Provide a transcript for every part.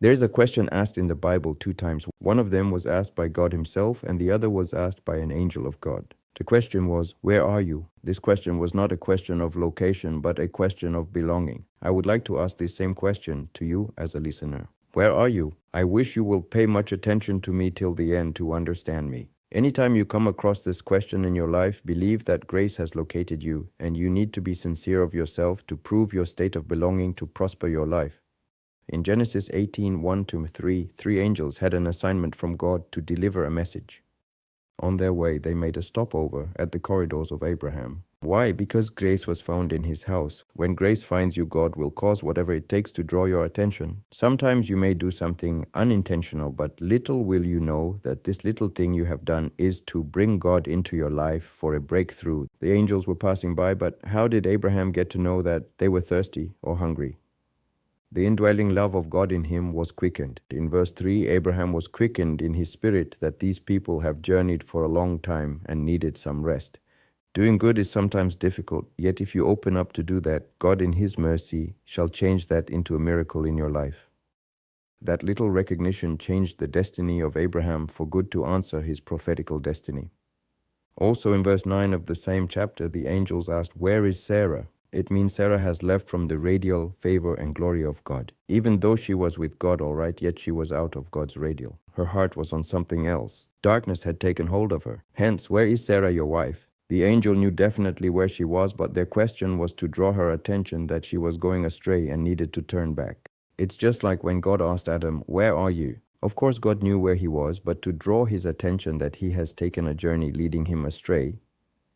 There is a question asked in the Bible 2 times. One of them was asked by God himself, and the other was asked by an angel of God. The question was, where are you? This question was not a question of location, but a question of belonging. I would like to ask this same question to you as a listener. Where are you? I wish you will pay much attention to me till the end to understand me. Anytime you come across this question in your life, believe that grace has located you, and you need to be sincere of yourself to prove your state of belonging to prosper your life. In Genesis 18:1-3, 3 angels had an assignment from God to deliver a message. On their way, they made a stopover at the corridors of Abraham. Why? Because grace was found in his house. When grace finds you, God will cause whatever it takes to draw your attention. Sometimes you may do something unintentional, but little will you know that this little thing you have done is to bring God into your life for a breakthrough. The angels were passing by, but how did Abraham get to know that they were thirsty or hungry? The indwelling love of God in him was quickened. In verse 3, Abraham was quickened in his spirit that these people have journeyed for a long time and needed some rest. Doing good is sometimes difficult, yet if you open up to do that, God in his mercy shall change that into a miracle in your life. That little recognition changed the destiny of Abraham for good to answer his prophetical destiny. Also in verse 9 of the same chapter, the angels asked, "Where is Sarah?" It means Sarah has left from the radial favor and glory of God. Even though she was with God all right, yet she was out of God's radial. Her heart was on something else. Darkness had taken hold of her. Hence, where is Sarah, your wife? The angel knew definitely where she was, but their question was to draw her attention that she was going astray and needed to turn back. It's just like when God asked Adam, "Where are you?" Of course, God knew where he was, but to draw his attention that he has taken a journey leading him astray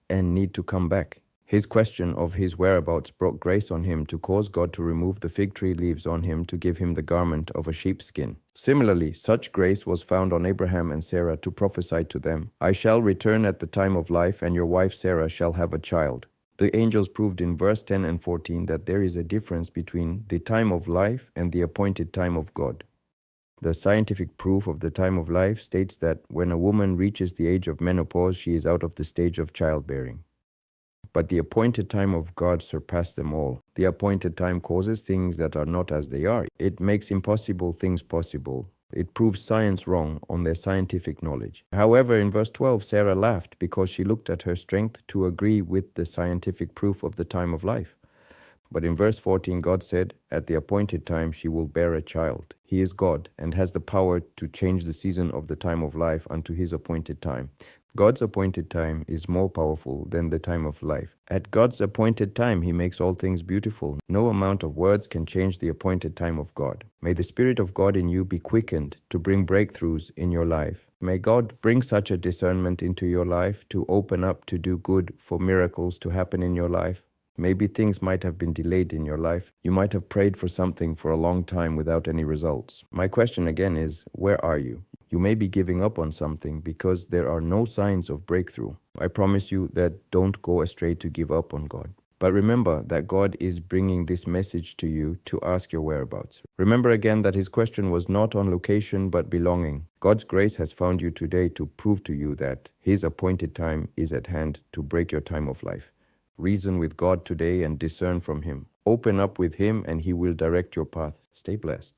and need to come back. His question of his whereabouts brought grace on him to cause God to remove the fig tree leaves on him to give him the garment of a sheepskin. Similarly, such grace was found on Abraham and Sarah to prophesy to them, "I shall return at the time of life, and your wife Sarah shall have a child." The angels proved in verse 10 and 14 that there is a difference between the time of life and the appointed time of God. The scientific proof of the time of life states that when a woman reaches the age of menopause, she is out of the stage of childbearing. But the appointed time of God surpassed them all. The appointed time causes things that are not as they are. It makes impossible things possible. It proves science wrong on their scientific knowledge. However, in verse 12, Sarah laughed because she looked at her strength to agree with the scientific proof of the time of life. But in verse 14, God said, "At the appointed time she will bear a child." He is God and has the power to change the season of the time of life unto his appointed time. God's appointed time is more powerful than the time of life. At God's appointed time, he makes all things beautiful. No amount of words can change the appointed time of God. May the Spirit of God in you be quickened to bring breakthroughs in your life. May God bring such a discernment into your life to open up to do good, for miracles to happen in your life. Maybe things might have been delayed in your life. You might have prayed for something for a long time without any results. My question again is, where are you? You may be giving up on something because there are no signs of breakthrough. I promise you that don't go astray to give up on God. But remember that God is bringing this message to you to ask your whereabouts. Remember again that his question was not on location but belonging. God's grace has found you today to prove to you that his appointed time is at hand to break your time of life. Reason with God today and discern from him. Open up with him and he will direct your path. Stay blessed.